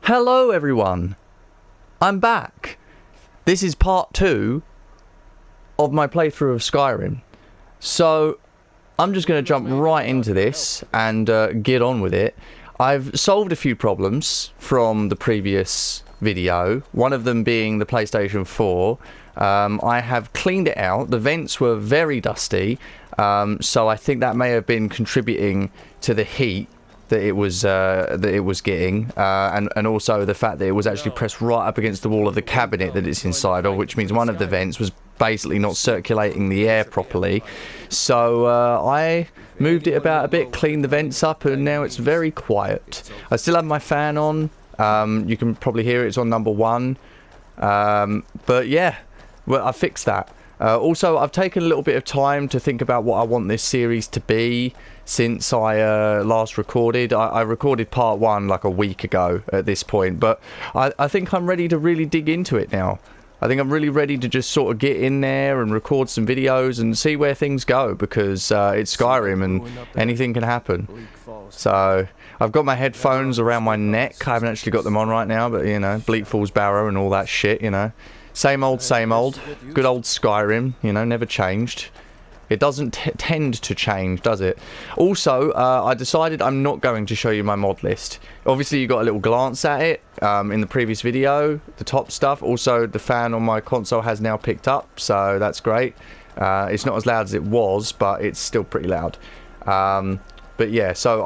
Hello everyone, I'm back. This is part 2 of my playthrough of Skyrim. So I'm just going to jump right into this and get on with it. I've solved a few problems from the previous video, one of them being the PlayStation 4. I have cleaned it out. The vents were very dusty, so I think that may have been contributing to the heat that it was getting, and also the fact that it was actually pressed right up against the wall of the cabinet that it's inside of, which means one of the vents was basically not circulating the air properly. So I moved it about a bit, cleaned the vents up, and now it's very quiet. I still have my fan on. You can probably hear it's on number 1, but yeah, well, I fixed that. Also, I've taken a little bit of time to think about what I want this series to be since I last recorded. I recorded part 1 like a week ago at this point, but I think I'm ready to really dig into it now. I think I'm really ready to just sort of get in there and record some videos and see where things go, because it's Skyrim and anything can happen. So I've got my headphones around my neck. I haven't actually got them on right now, but you know, Bleak Falls Barrow and all that shit, you know. Same old, same old. Good old Skyrim, you know, never changed. It doesn't tend to change, does it? Also, I decided I'm not going to show you my mod list. Obviously, you got a little glance at it in the previous video, the top stuff. Also, the fan on my console has now picked up, so that's great. It's not as loud as it was, but it's still pretty loud. But yeah, so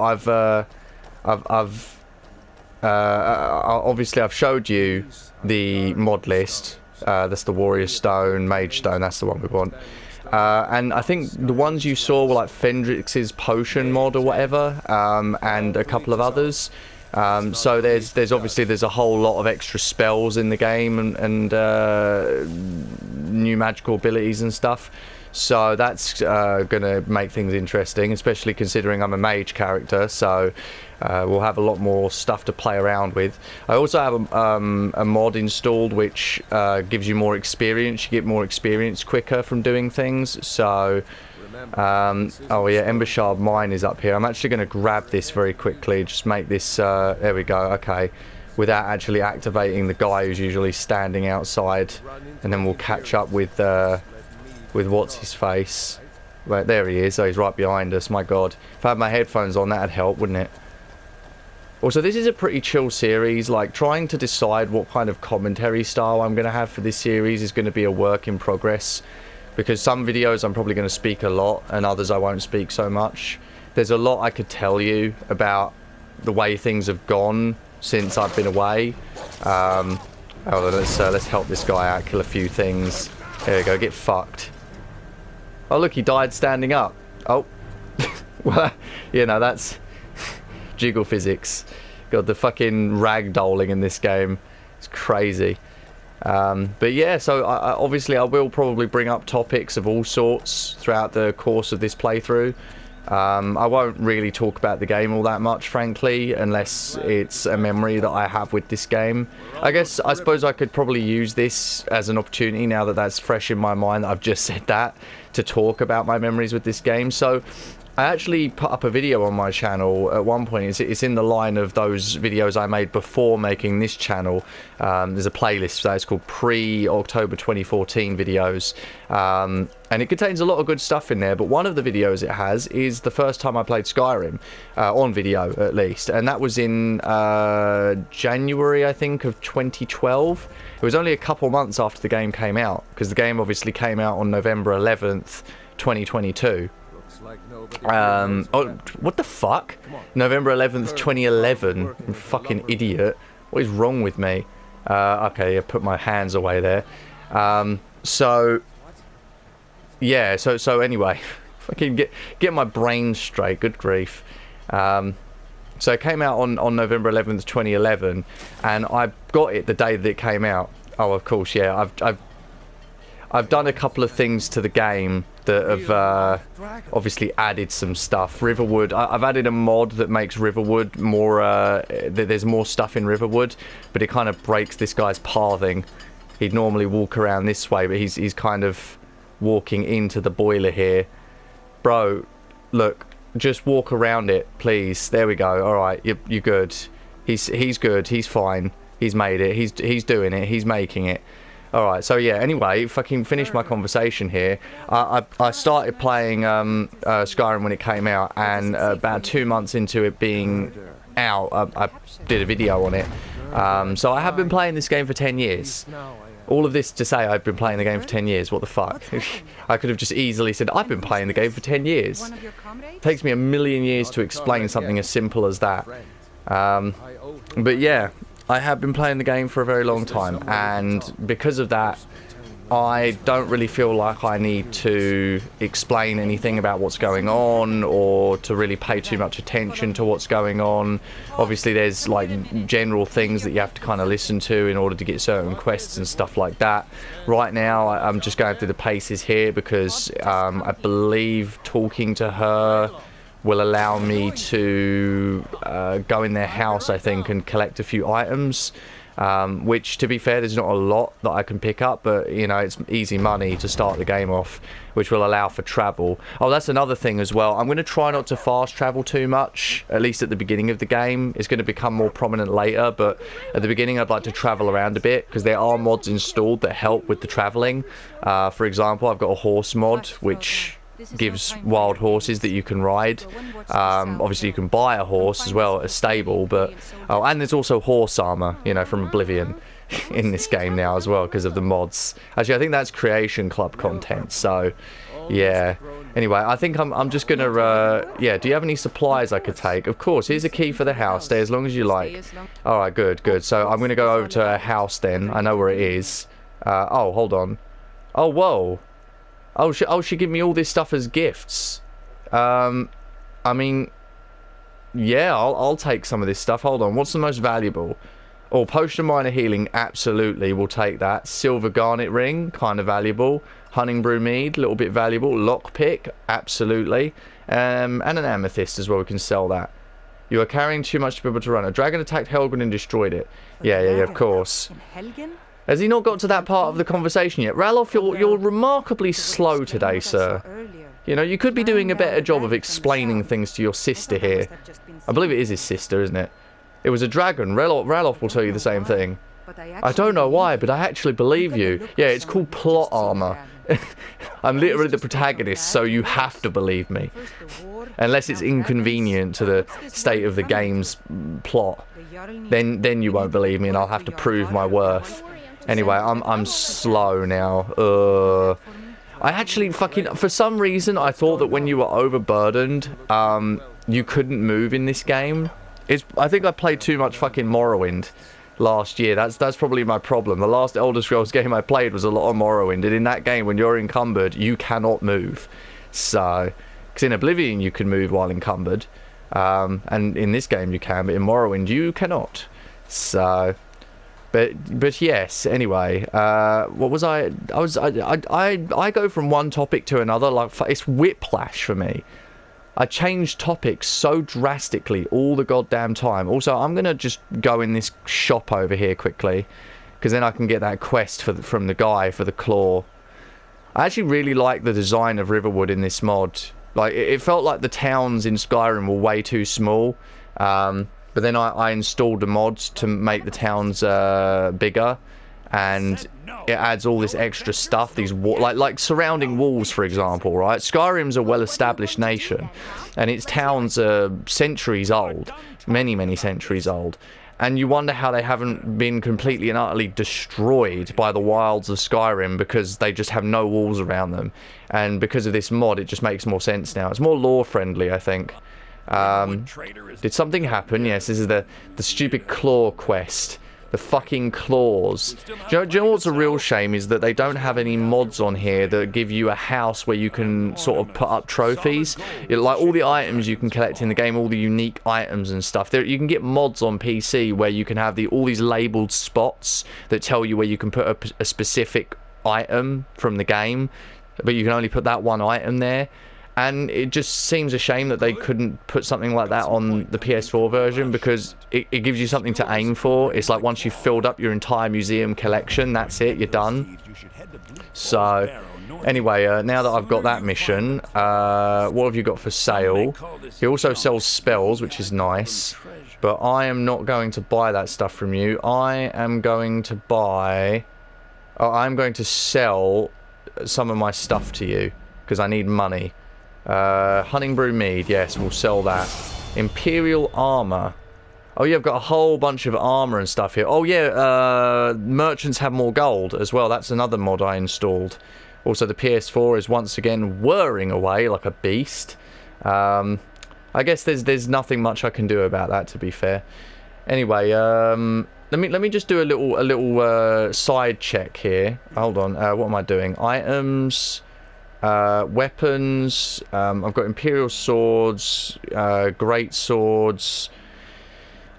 obviously I've showed you the mod list. That's the Warrior Stone, Mage Stone, that's the one we want. And I think the ones you saw were like Fendrix's Potion mod or whatever, and a couple of others. So there's obviously a whole lot of extra spells in the game and new magical abilities and stuff. So that's gonna make things interesting, especially considering I'm a mage character. So we'll have a lot more stuff to play around with. I also have a mod installed which gives you more experience. You get more experience quicker from doing things. So oh yeah, Embershard Mine is up here. I'm actually going to grab this very quickly. Just make this. There we go. Okay, without actually activating the guy who's usually standing outside, and then we'll catch up with what's his face. Right, there he is. Oh, he's right behind us. My God, if I had my headphones on, that'd help, wouldn't it? Also, this is a pretty chill series. Like, trying to decide what kind of commentary style I'm going to have for this series is going to be a work in progress, because some videos I'm probably going to speak a lot and others I won't speak so much. There's a lot I could tell you about the way things have gone since I've been away. Let's help this guy out, kill a few things. There we go, get fucked. Oh look, he died standing up. Oh, well, you know, that's jiggle physics. God, the fucking ragdolling in this game is crazy. But yeah, so obviously I will probably bring up topics of all sorts throughout the course of this playthrough. I won't really talk about the game all that much, frankly, unless it's a memory that I have with this game. I suppose I could probably use this as an opportunity, now that that's fresh in my mind that I've just said that, to talk about my memories with this game. So I actually put up a video on my channel at one point. It's in the line of those videos I made before making this channel. There's a playlist that is called pre-October 2014 videos. And it contains a lot of good stuff in there, but one of the videos it has is the first time I played Skyrim, on video at least. And that was in January, I think, of 2012. It was only a couple months after the game came out, because the game obviously came out on November 11th, 2022. Oh, what the fuck? November 11th, 2011. You fucking idiot. What is wrong with me? Okay, I put my hands away there. So yeah, so anyway, fucking get my brain straight. Good grief. So it came out on November 11th, 2011, and I got it the day that it came out. Oh, of course, yeah. I've done a couple of things to the game that have obviously added some stuff. Riverwood, I've added a mod that makes Riverwood more, there's more stuff in Riverwood, but it kind of breaks this guy's pathing. He'd normally walk around this way, but he's kind of walking into the boiler here. Bro, look, just walk around it, please. There we go. Alright, you're good. He's good. He's fine. He's made it. He's doing it. He's making it. Alright, so yeah, anyway, fucking finish my conversation here. I started playing Skyrim when it came out, and about 2 months into it being out, I did a video on it. So I have been playing this game for 10 years. All of this to say I've been playing the game for 10 years, what the fuck? I could have just easily said, I've been playing the game for 10 years. It takes me a million years to explain something as simple as that. But yeah, I have been playing the game for a very long time, and because of that, I don't really feel like I need to explain anything about what's going on, or to really pay too much attention to what's going on. Obviously there's like general things that you have to kind of listen to in order to get certain quests and stuff like that. Right now I'm just going through the paces here because I believe talking to her will allow me to go in their house, I think, and collect a few items. Which, to be fair, there's not a lot that I can pick up, but, you know, it's easy money to start the game off, which will allow for travel. Oh, that's another thing as well. I'm going to try not to fast travel too much, at least at the beginning of the game. It's going to become more prominent later, but at the beginning I'd like to travel around a bit, because there are mods installed that help with the travelling. For example, I've got a horse mod, which gives wild horses that you can ride. Obviously you can buy a horse as well at a stable, but and there's also horse armor, you know, from Oblivion in this game now as well because of the mods. Actually, I think that's Creation Club content, so yeah. Anyway, I think I'm just gonna yeah, do you have any supplies I could take? Of course, here's a key for the house. Stay as long as you like. Alright, good. So I'm gonna go over to her house then. I know where it is. Oh, hold on. Oh, whoa. Oh, she gave me all this stuff as gifts. I mean, yeah, I'll take some of this stuff. Hold on, what's the most valuable? Oh, Potion of Minor Healing, absolutely, we'll take that. Silver Garnet Ring, kind of valuable. Hunting Brew Mead, a little bit valuable. Lockpick, absolutely. And an Amethyst as well, we can sell that. You are carrying too much to be able to run. A dragon attacked Helgen and destroyed it. Yeah, of course. Has he not got to that part of the conversation yet? Ralof, you're remarkably slow today, sir. You know, you could be doing a better job of explaining things to your sister here. I believe it is his sister, isn't it? It was a dragon. Ralof will tell you the same thing. I don't know why, but I actually believe you. Yeah, it's called plot armor. I'm literally the protagonist, so you have to believe me. Unless it's inconvenient to the state of the game's plot. Then you won't believe me and I'll have to prove my worth. Anyway, I'm slow now. I actually fucking, for some reason, I thought that when you were overburdened, you couldn't move in this game. I think I played too much fucking Morrowind last year. That's probably my problem. The last Elder Scrolls game I played was a lot of Morrowind, and in that game, when you're encumbered, you cannot move. So, because in Oblivion you can move while encumbered, and in this game you can, but in Morrowind you cannot. So. But yes, anyway, what was I go from one topic to another, like, it's whiplash for me. I change topics so drastically all the goddamn time. Also, I'm going to just go in this shop over here quickly, because then I can get that quest from the guy for the claw. I actually really like the design of Riverwood in this mod. Like, it felt like the towns in Skyrim were way too small. But then I installed the mods to make the towns bigger, and it adds all this extra stuff. These like surrounding walls, for example, right? Skyrim's a well-established nation, and its towns are centuries old, many centuries old. And you wonder how they haven't been completely and utterly destroyed by the wilds of Skyrim because they just have no walls around them. And because of this mod, it just makes more sense now. It's more lore-friendly, I think. Did something happen? Yes, this is the stupid claw quest. The fucking claws. Do you know what's a real shame is that they don't have any mods on here that give you a house where you can sort of put up trophies. Like all the items you can collect in the game, all the unique items and stuff. You can get mods on PC where you can have all these labelled spots that tell you where you can put a specific item from the game, but you can only put that one item there. And it just seems a shame that they couldn't put something like that on the PS4 version, because it gives you something to aim for. It's like once you've filled up your entire museum collection, that's it, you're done. So, anyway, now that I've got that mission, what have you got for sale? He also sells spells, which is nice. but I am not going to buy that stuff from you. I am going to buy... Oh, I'm going to sell some of my stuff to you, because I need money. Hunting Brew Mead, yes, we'll sell that. Imperial Armor. Oh yeah, I've got a whole bunch of armor and stuff here. Oh yeah, merchants have more gold as well. That's another mod I installed. Also, the PS4 is once again whirring away like a beast. I guess there's nothing much I can do about that, to be fair. Anyway, let me just do a little side check here. Hold on. What am I doing? Items, weapons. I've got Imperial swords, great swords.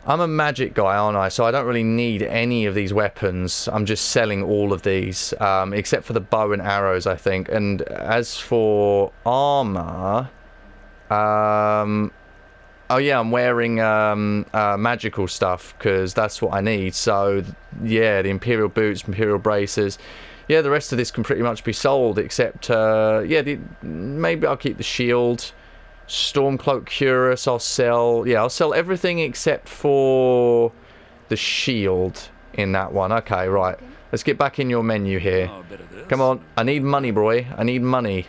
I'm a magic guy, aren't I? So I don't really need any of these weapons. I'm just selling all of these, except for the bow and arrows, I think. And as for armor, oh yeah, I'm wearing magical stuff because that's what I need. So yeah, the Imperial boots, Imperial braces. Yeah, the rest of this can pretty much be sold, except yeah, maybe I'll keep the shield. Stormcloak Cuirass I'll sell. Yeah, I'll sell everything except for the shield in that one. Okay, right. Let's get back in your menu here. Come on. I need money, boy. I need money.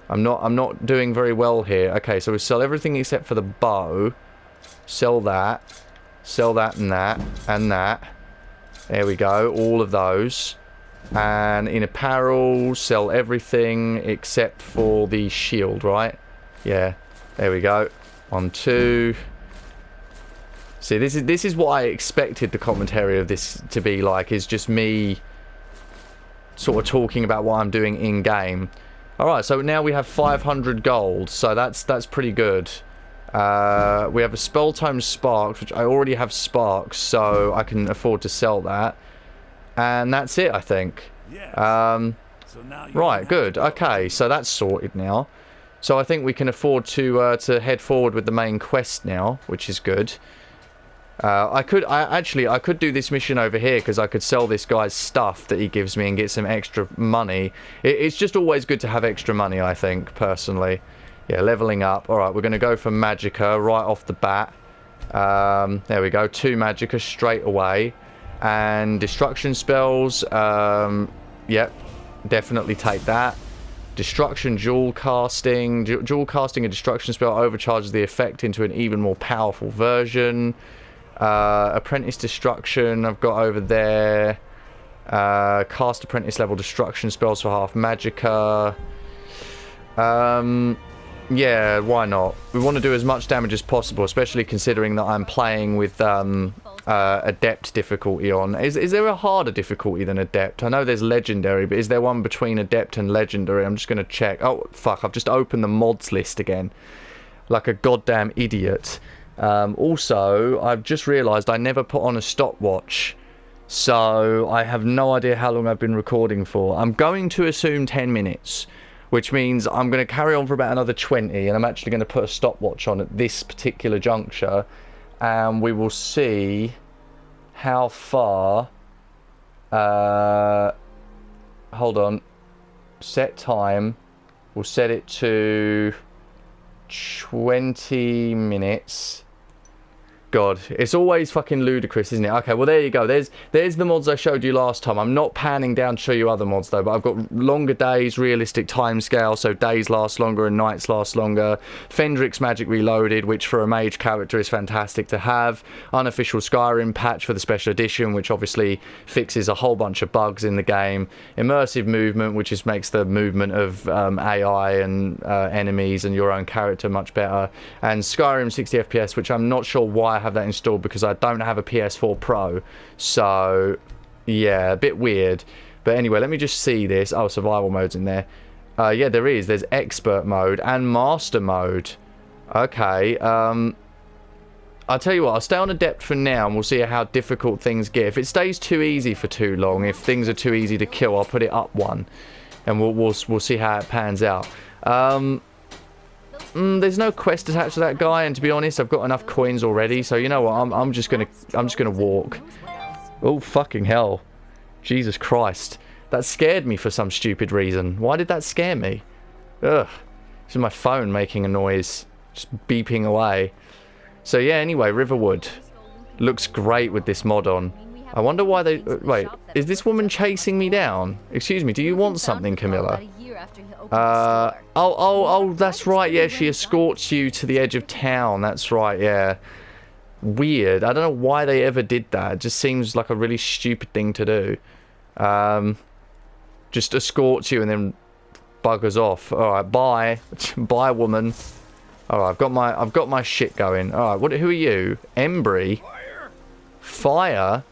I'm not doing very well here. Okay, so we sell everything except for the bow. Sell that. Sell that and that. And that. There we go. All of those. And in apparel, sell everything except for the shield, right? Yeah. There we go. 1, 2. See, this is what I expected the commentary of this to be like, is just me sort of talking about what I'm doing in game. Alright, so now we have 500 gold, so that's pretty good. We have a spell time sparks, which I already have sparks, so I can afford to sell that. And that's it, I think. Right, good. Okay, so that's sorted now. So I think we can afford to head forward with the main quest now, which is good. I could do this mission over here because I could sell this guy's stuff that he gives me and get some extra money. It's just always good to have extra money, I think, personally. Yeah, leveling up. All right, we're going to go for Magicka right off the bat. There we go, 2 Magicka straight away. And destruction spells, yep, definitely take that. Destruction dual casting. Dual casting a destruction spell overcharges the effect into an even more powerful version. Apprentice destruction I've got over there. Cast apprentice level destruction spells for half Magicka. Yeah, why not? We want to do as much damage as possible, especially considering that I'm playing with Adept difficulty on. Is there a harder difficulty than Adept? I know there's Legendary, but is there one between Adept and Legendary? I'm just going to check. Oh, fuck, I've just opened the mods list again. Like a goddamn idiot. Also, I've just realised I never put on a stopwatch. So, I have no idea how long I've been recording for. I'm going to assume 10 minutes. Which means I'm going to carry on for about another 20, and I'm actually going to put a stopwatch on at this particular juncture, and we will see how far. Hold on. Set time. We'll set it to 20 minutes. God, it's always fucking ludicrous, isn't it? Okay, well there you go. There's the mods I showed you last time. I'm not panning down to show you other mods though, but I've got longer days, realistic timescale, so days last longer and nights last longer. Fendrick's Magic Reloaded, which for a mage character is fantastic to have. Unofficial Skyrim patch for the special edition, which obviously fixes a whole bunch of bugs in the game. Immersive movement, which just makes the movement of AI and enemies and your own character much better. And Skyrim 60 FPS, which I'm not sure why I have that installed because I don't have a PS4 Pro, so yeah, a bit weird. But anyway, let me just see this. Oh, survival mode's in there. Yeah, there's expert mode and master mode. Okay, I'll tell you what, I'll stay on adept for now and we'll see how difficult things get. If it stays too easy for too long, if things are too easy to kill, I'll put it up 1 and we'll see how it pans out. There's no quest attached to that guy, and to be honest, I've got enough coins already. So you know what? I'm just gonna walk. Oh fucking hell! Jesus Christ! That scared me for some stupid reason. Why did that scare me? Ugh! This is my phone making a noise, just beeping away. So yeah. Anyway, Riverwood. Looks great with this mod on. I wonder why they... wait, is this woman chasing me down? Excuse me, do you want something, Camilla? Oh, that's right, yeah, she escorts you to the edge of town, that's right, yeah. Weird, I don't know why they ever did that, it just seems like a really stupid thing to do. Just escorts you and then buggers off. Alright, bye. Bye, woman. Alright, I've got my shit going. Alright, who are you? Embry? Fire?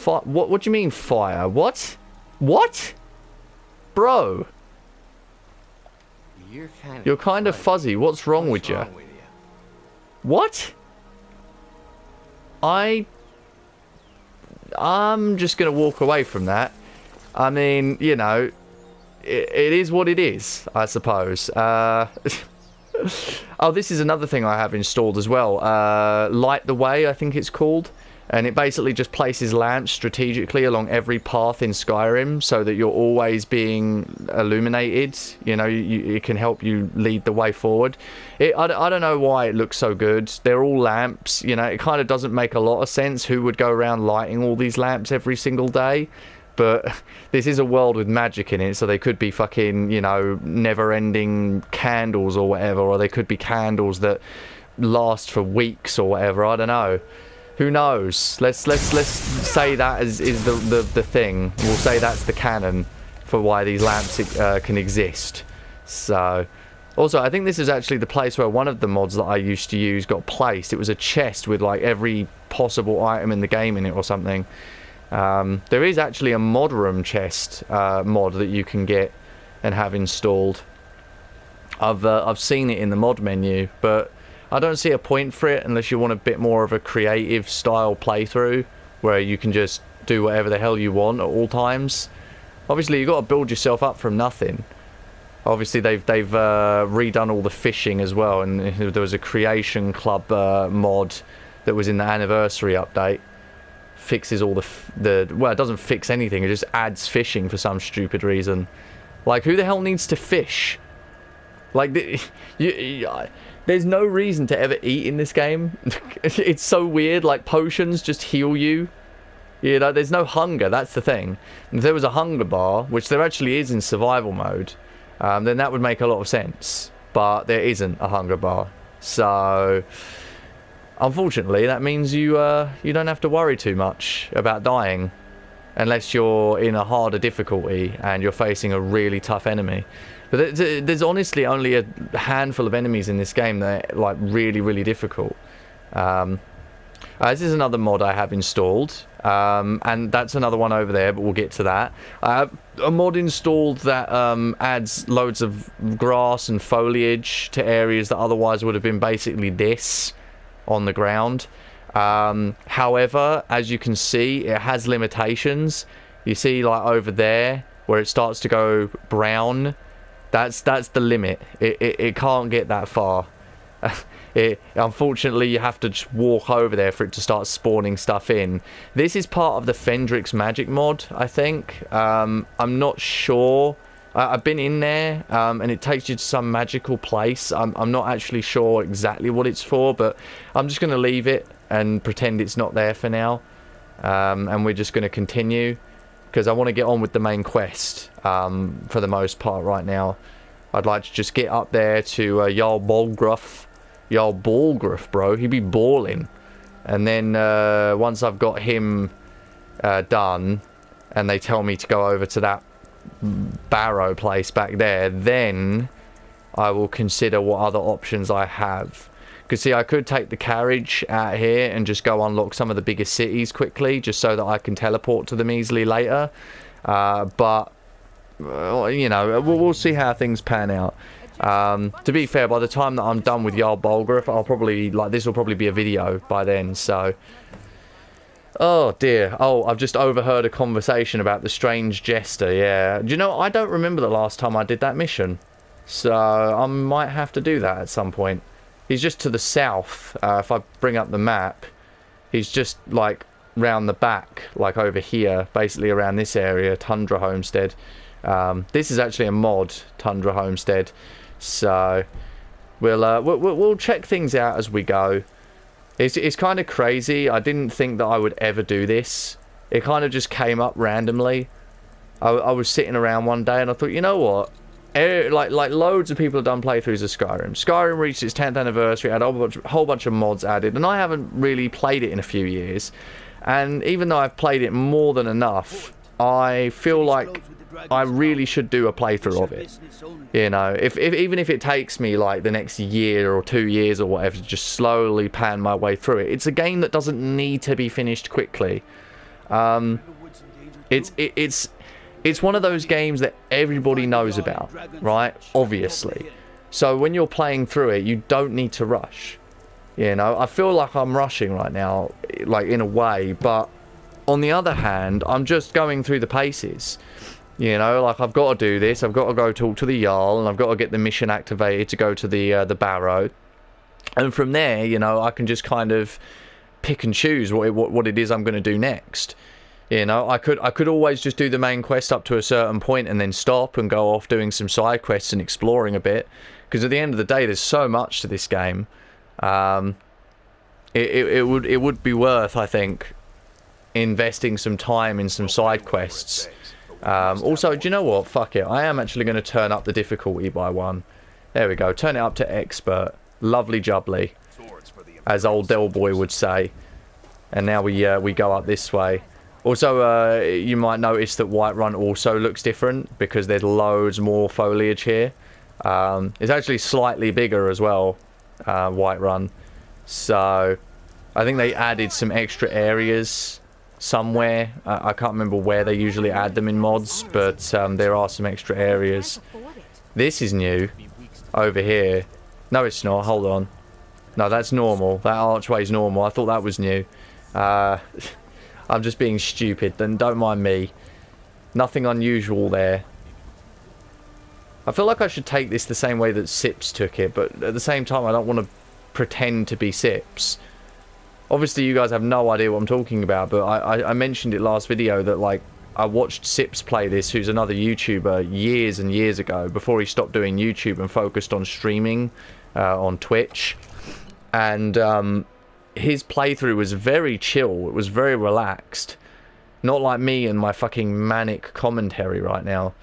What do you mean fire? What? What? Bro. You're kind of fuzzy. What's wrong with you? What? I'm just going to walk away from that. I mean, you know, it is what it is, I suppose. Oh, this is another thing I have installed as well. Light the Way, I think it's called. And it basically just places lamps strategically along every path in Skyrim so that you're always being illuminated. You know, it can help you lead the way forward. I don't know why it looks so good. They're all lamps. You know, it kind of doesn't make a lot of sense who would go around lighting all these lamps every single day. But this is a world with magic in it, so they could be fucking, you know, never-ending candles or whatever, or they could be candles that last for weeks or whatever. I don't know. Who knows? Let's say that is the thing. We'll say that's the canon for why these lamps can exist. So, also, I think this is actually the place where one of the mods that I used to use got placed. It was a chest with like every possible item in the game in it or something. There is actually a mod room chest mod that you can get and have installed. I've seen it in the mod menu, but I don't see a point for it unless you want a bit more of a creative style playthrough where you can just do whatever the hell you want at all times. Obviously, you've got to build yourself up from nothing. Obviously, they've redone all the fishing as well, and there was a Creation Club mod that was in the anniversary update. Fixes all the well, it doesn't fix anything, it just adds fishing for some stupid reason. Like, who the hell needs to fish? Like, there's no reason to ever eat in this game. It's so weird. Like, potions just heal you. You know, there's no hunger. That's the thing. If there was a hunger bar, which there actually is in survival mode, then that would make a lot of sense. But there isn't a hunger bar. So, unfortunately, that means you don't have to worry too much about dying. Unless you're in a harder difficulty and you're facing a really tough enemy. But there's honestly only a handful of enemies in this game that are like really difficult. This is another mod I have installed, and that's another one over there, but we'll get to that. I have a mod installed that adds loads of grass and foliage to areas that otherwise would have been basically this on the ground. However, as you can see, it has limitations. You see, like over there where it starts to go brown. That's the limit. It can't get that far. Unfortunately, you have to just walk over there for it to start spawning stuff in. This is part of the Fendrix Magic mod, I think. I'm not sure. I've been in there, and it takes you to some magical place. I'm not actually sure exactly what it's for, but I'm just going to leave it and pretend it's not there for now. And we're just going to continue. Because I want to get on with the main quest for the most part right now. I'd like to just get up there to Jarl Balgruff. Jarl Balgruff, bro. He'd be balling. And then once I've got him done, and they tell me to go over to that barrow place back there, then I will consider what other options I have. Because, see, I could take the carriage out here and just go unlock some of the bigger cities quickly, just so that I can teleport to them easily later. But, you know, we'll see how things pan out. To be fair, by the time that I'm done with Jarl Balgruff, I'll probably, like, this will probably be a video by then, so. Oh, dear. Oh, I've just overheard a conversation about the strange jester, yeah. Do you know, I don't remember the last time I did that mission. So, I might have to do that at some point. He's just to the south. If I bring up the map, he's just like round the back, like over here, basically around this area, Tundra Homestead. This is actually a mod, Tundra Homestead. So we'll check things out as we go. It's kind of crazy. I didn't think that I would ever do this. It kind of just came up randomly. I was sitting around one day and I thought, you know what? Like loads of people have done playthroughs of Skyrim. Skyrim reached its 10th anniversary, had a whole bunch of mods added, and I haven't really played it in a few years. And even though I've played it more than enough, I feel like I really should do a playthrough of it. You know, even if it takes me like the next year or 2 years or whatever to just slowly pan my way through it. It's a game that doesn't need to be finished quickly. It's one of those games that everybody knows about, right? Obviously. So when you're playing through it, you don't need to rush. You know, I feel like I'm rushing right now, like in a way, but on the other hand, I'm just going through the paces. You know, like I've got to do this, I've got to go talk to the Jarl, and I've got to get the mission activated to go to the Barrow. And from there, you know, I can just kind of pick and choose what it is I'm going to do next. You know, I could always just do the main quest up to a certain point and then stop and go off doing some side quests and exploring a bit. Because at the end of the day, there's so much to this game. It would be worth, I think, investing some time in some side quests. Also, do you know what? Fuck it. I am actually going to turn up the difficulty by one. There we go. Turn it up to expert. Lovely jubbly, as old Del Boy would say. And now we go up this way. Also, you might notice that Whiterun also looks different because there's loads more foliage here. It's actually slightly bigger as well, Whiterun. So, I think they added some extra areas somewhere. I can't remember where they usually add them in mods, but there are some extra areas. This is new, over here. No, it's not. Hold on. No, that's normal. That archway's normal. I thought that was new. I'm just being stupid, then don't mind me. Nothing unusual there. I feel like I should take this the same way that Sips took it, but at the same time I don't want to pretend to be Sips. Obviously you guys have no idea what I'm talking about, but I mentioned it last video that like I watched Sips play this, who's another YouTuber, years and years ago, before he stopped doing YouTube and focused on streaming on Twitch. And his playthrough was very chill. It was very relaxed. Not like me and my fucking manic commentary right now.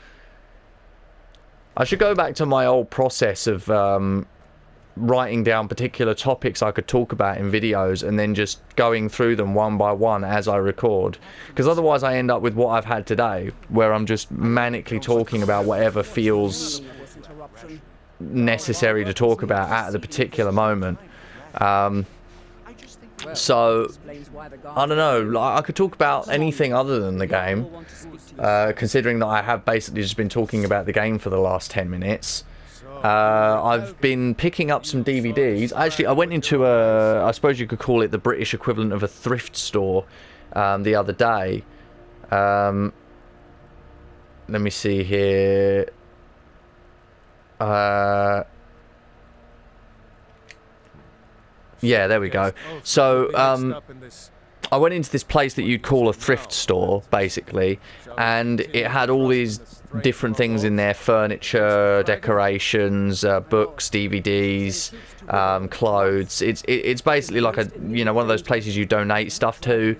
I should go back to my old process of writing down particular topics I could talk about in videos and then just going through them one by one as I record. Because otherwise I end up with what I've had today, where I'm just manically talking about whatever feels necessary to talk about at the particular moment. So, I don't know, I could talk about anything other than the game, considering that I have basically just been talking about the game for the last 10 minutes. I've been picking up some DVDs. Actually, I went into I suppose you could call it the British equivalent of a thrift store the other day. Let me see here. Yeah, there we go. So, I went into this place that you'd call a thrift store, basically, and it had all these different things in there: furniture, decorations, books, DVDs, clothes. It's basically like a, you know, one of those places you donate stuff to.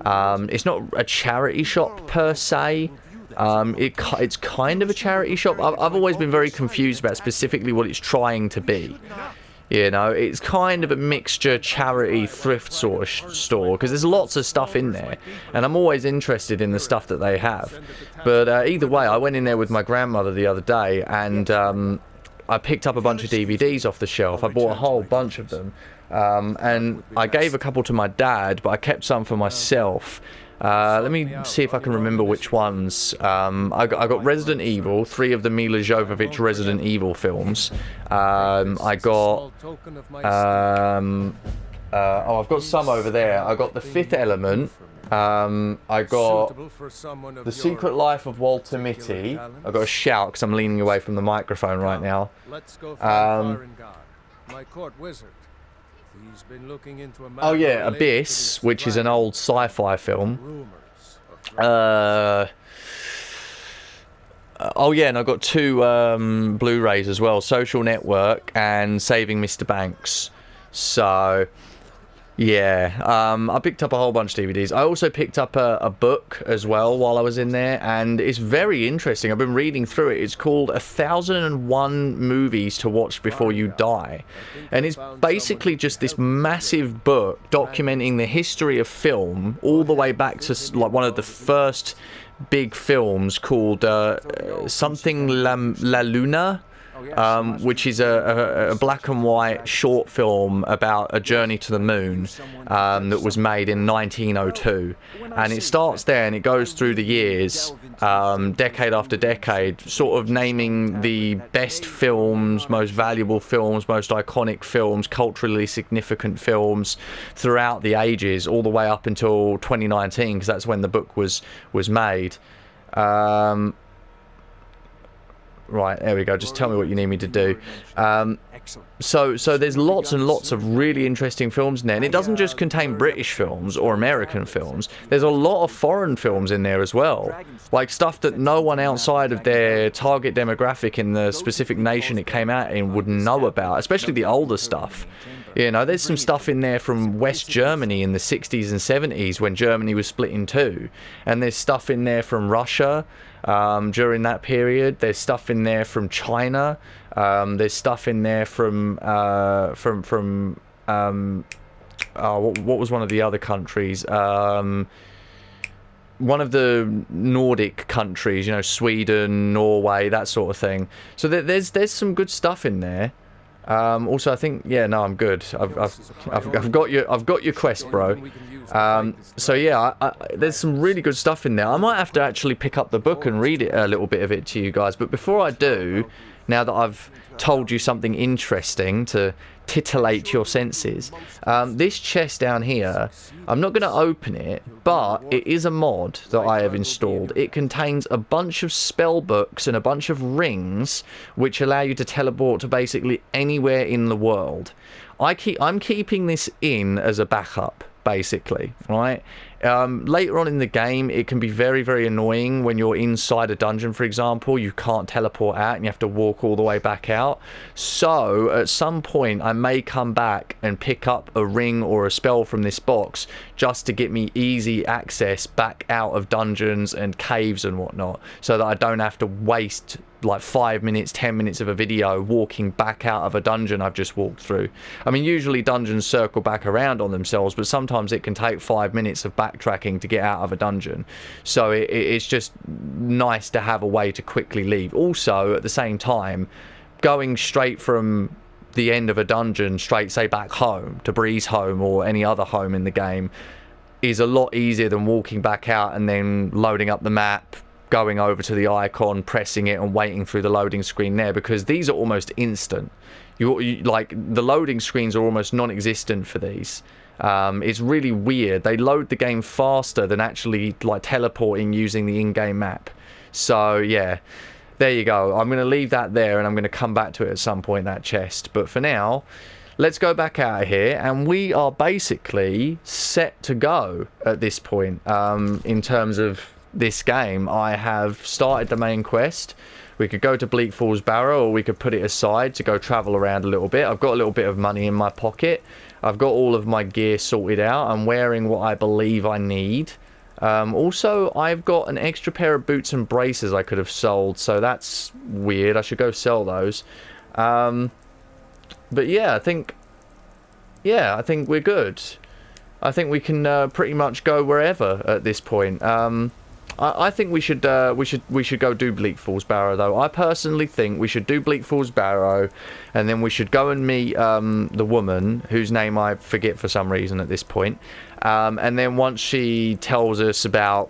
It's not a charity shop per se. It's kind of a charity shop. I've always been very confused about specifically what it's trying to be. You know, it's kind of a mixture charity thrift sort of store, because there's lots of stuff in there, and I'm always interested in the stuff that they have. But either way, I went in there with my grandmother the other day, and I picked up a bunch of DVDs off the shelf. I bought a whole bunch of them, and I gave a couple to my dad, but I kept some for myself. Let me see if I can remember which ones. I got Resident Evil, 3 of the Mila Jovovich Resident Evil films. I've got some over there. I got The Fifth Element. I got The Secret Life of Walter Mitty. I've got to shout because I'm leaning away from the microphone right now. Oh yeah, Abyss, which is an old sci-fi film. Oh yeah, and I've got 2 Blu-rays as well, Social Network and Saving Mr. Banks. So Yeah, I picked up a whole bunch of DVDs. I also picked up a book as well while I was in there, and it's very interesting. I've been reading through it. It's called 1001 Movies to Watch Before You Die, and it's basically just this massive book documenting the history of film all the way back to like one of the first big films called something La Luna, which is a black and white short film about a journey to the moon that was made in 1902, and it starts there and it goes through the years, decade after decade, sort of naming the best films, most valuable films, most iconic films, culturally significant films throughout the ages, all the way up until 2019, because that's when the book was made. Right, there we go. Just tell me what you need me to do. So there's lots and lots of really interesting films in there, and it doesn't just contain British films or American films. There's a lot of foreign films in there as well, like stuff that no one outside of their target demographic in the specific nation it came out in would know about, especially the older stuff. You know, there's some stuff in there from West Germany in the 60s and 70s when Germany was split in two, and there's stuff in there from Russia during that period. There's stuff in there from China. There's stuff in there from what was one of the other countries? One of the Nordic countries, you know, Sweden, Norway, that sort of thing. So there's some good stuff in there. Also, I think, yeah, no, I'm good. I've got your quest, bro. So yeah, there's some really good stuff in there. I might have to actually pick up the book and read it, a little bit of it to you guys. But before I do, now that I've told you something interesting to titillate your senses, this chest down here, I'm not going to open it, but it is a mod that I have installed. It contains a bunch of spell books and a bunch of rings which allow you to teleport to basically anywhere in the world. I'm keeping this in as a backup, basically, right? Later on in the game, it can be very, very annoying when you're inside a dungeon, for example. You can't teleport out and you have to walk all the way back out. So at some point, I may come back and pick up a ring or a spell from this box just to get me easy access back out of dungeons and caves and whatnot, so that I don't have to waste like 5 minutes, 10 minutes of a video walking back out of a dungeon I've just walked through. I mean, usually dungeons circle back around on themselves, but sometimes it can take 5 minutes of backtracking to get out of a dungeon. So it's just nice to have a way to quickly leave. Also, at the same time, going straight from the end of a dungeon straight, say, back home to Breeze home or any other home in the game is a lot easier than walking back out and then loading up the map, going over to the icon, pressing it and waiting through the loading screen there, because these are almost instant. You like, the loading screens are almost non-existent for these. It's really weird. They load the game faster than actually like teleporting using the in-game map. So yeah, there you go. I'm going to leave that there and I'm going to come back to it at some point, that chest. But for now, let's go back out of here, and we are basically set to go at this point. In terms of this game, I have started the main quest. We could go to Bleak Falls Barrow, or we could put it aside to go travel around a little bit. I've got a little bit of money in my pocket. I've got all of my gear sorted out. I'm wearing what I believe I need. Also, I've got an extra pair of boots and braces I could have sold, so that's weird. I should go sell those. But yeah, I think we're good. I think we can pretty much go wherever at this point. I think we should go do Bleak Falls Barrow, though. I personally think we should do Bleak Falls Barrow, and then we should go and meet the woman whose name I forget for some reason at this point. And then once she tells us about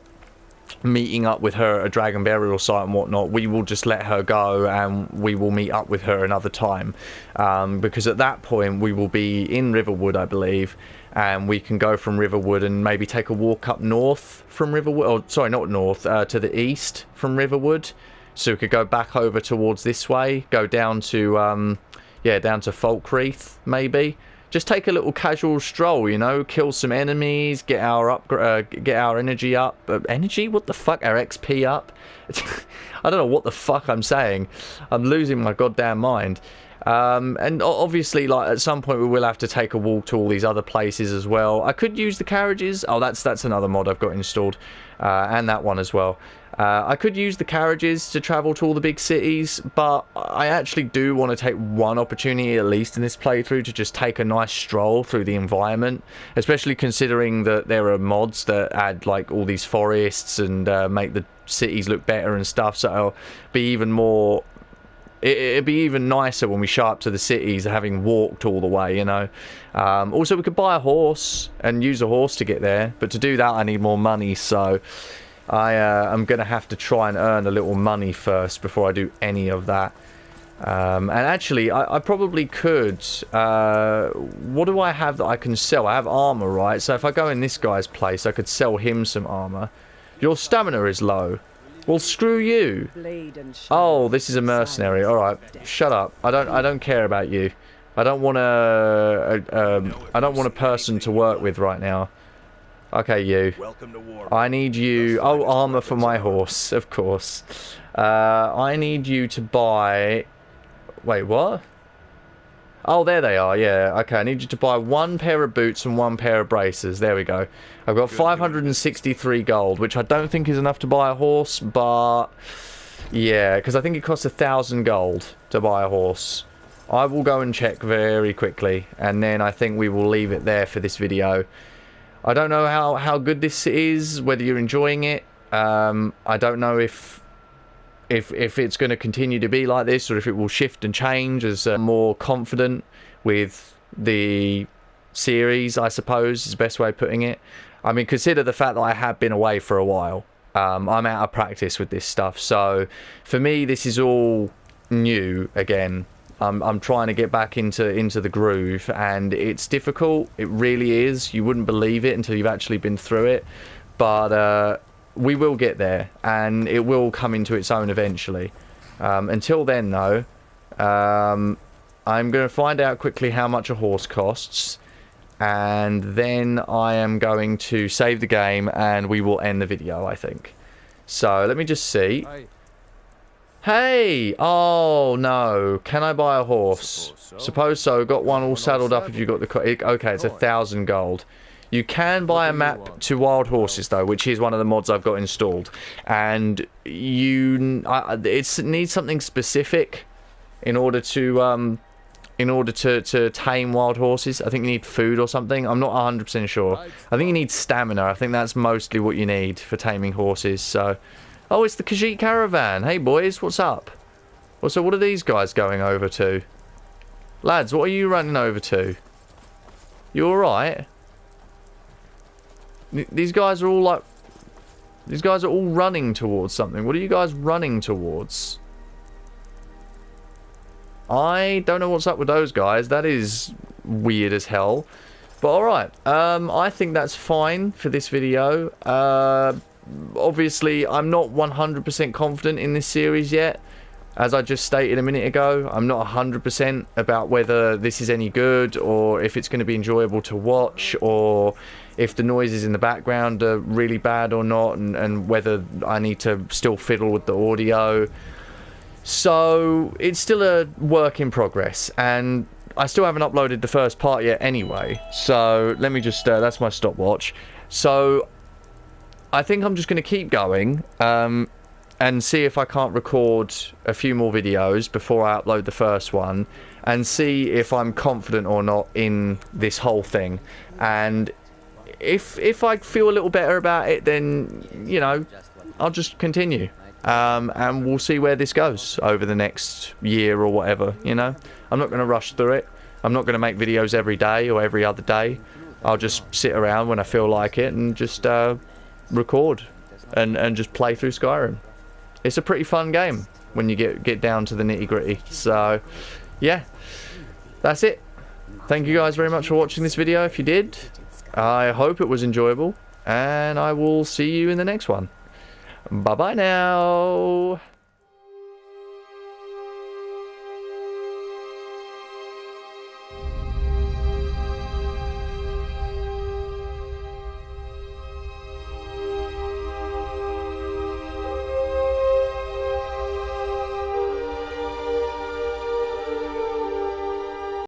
meeting up with her at a dragon burial site and whatnot, we will just let her go and we will meet up with her another time, because at that point we will be in Riverwood, I believe, and we can go from Riverwood and maybe take a walk up north from Riverwood, or sorry, not north, to the east from Riverwood, so we could go back over towards this way, go down to down to Falkreath, maybe. Just take a little casual stroll, you know, kill some enemies, get our energy up. Energy? What the fuck? Our XP up? I don't know what the fuck I'm saying. I'm losing my goddamn mind. And obviously, like, at some point we will have to take a walk to all these other places as well. I could use the carriages. Oh, that's another mod I've got installed, and that one as well. I could use the carriages to travel to all the big cities, but I actually do want to take one opportunity at least in this playthrough to just take a nice stroll through the environment, especially considering that there are mods that add like all these forests and make the cities look better and stuff, so it'll be even more... It'd be even nicer when we show up to the cities having walked all the way, you know. Also, we could buy a horse and use a horse to get there, but to do that I need more money, so I'm going to have to try and earn a little money first before I do any of that. And actually, I probably could... what do I have that I can sell? I have armor, right? So if I go in this guy's place, I could sell him some armor. Your stamina is low. Well, screw you. Oh, this is a mercenary. All right, shut up. I don't care about you. I don't want a person to work with right now. Okay, you. I need you. Oh, armor for my horse, of course. I need you to buy... Wait, what? Oh, there they are, yeah. Okay, I need you to buy one pair of boots and one pair of braces. There we go. I've got 563 gold, which I don't think is enough to buy a horse, but... yeah, because I think it costs 1,000 gold to buy a horse. I will go and check very quickly, and then I think we will leave it there for this video. I don't know how good this is, whether you're enjoying it. I don't know if it's going to continue to be like this, or if it will shift and change as I'm more confident with the series, I suppose is the best way of putting it. I mean, consider the fact that I have been away for a while. I'm out of practice with this stuff, so for me this is all new again. I'm trying to get back into the groove, and it's difficult. It really is. You wouldn't believe it until you've actually been through it, but we will get there, and it will come into its own eventually. Until then, though, I'm going to find out quickly how much a horse costs, and then I am going to save the game, and we will end the video, I think. So, let me just see. Hey! Oh, no. Can I buy a horse? Suppose so. Got one all saddled up if you got the... Okay, it's 1,000 gold. You can buy a map to wild horses, though, which is one of the mods I've got installed. And it needs something specific in order to tame wild horses. I think you need food or something. I'm not 100% sure. I think you need stamina. I think that's mostly what you need for taming horses. So, oh, it's the Khajiit caravan. Hey, boys, what's up? Well, so what are these guys going over to? Lads, what are you running over to? You all right? These guys are all like... These guys are all running towards something. What are you guys running towards? I don't know what's up with those guys. That is weird as hell. But alright. I think that's fine for this video. Obviously, I'm not 100% confident in this series yet. As I just stated a minute ago, I'm not 100% about whether this is any good, or if it's going to be enjoyable to watch, or if the noises in the background are really bad or not, and whether I need to still fiddle with the audio. So, it's still a work in progress, and I still haven't uploaded the first part yet anyway. So, let me just, that's my stopwatch. So, I think I'm just going to keep going, and see if I can't record a few more videos before I upload the first one, and see if I'm confident or not in this whole thing. And if I feel a little better about it, then, you know, I'll just continue. And we'll see where this goes over the next year or whatever, you know. I'm not going to rush through it. I'm not going to make videos every day or every other day. I'll just sit around when I feel like it and just record and just play through Skyrim. It's a pretty fun game when you get down to the nitty-gritty. So, yeah, that's it. Thank you guys very much for watching this video. If you did, I hope it was enjoyable, and I will see you in the next one. Bye-bye now.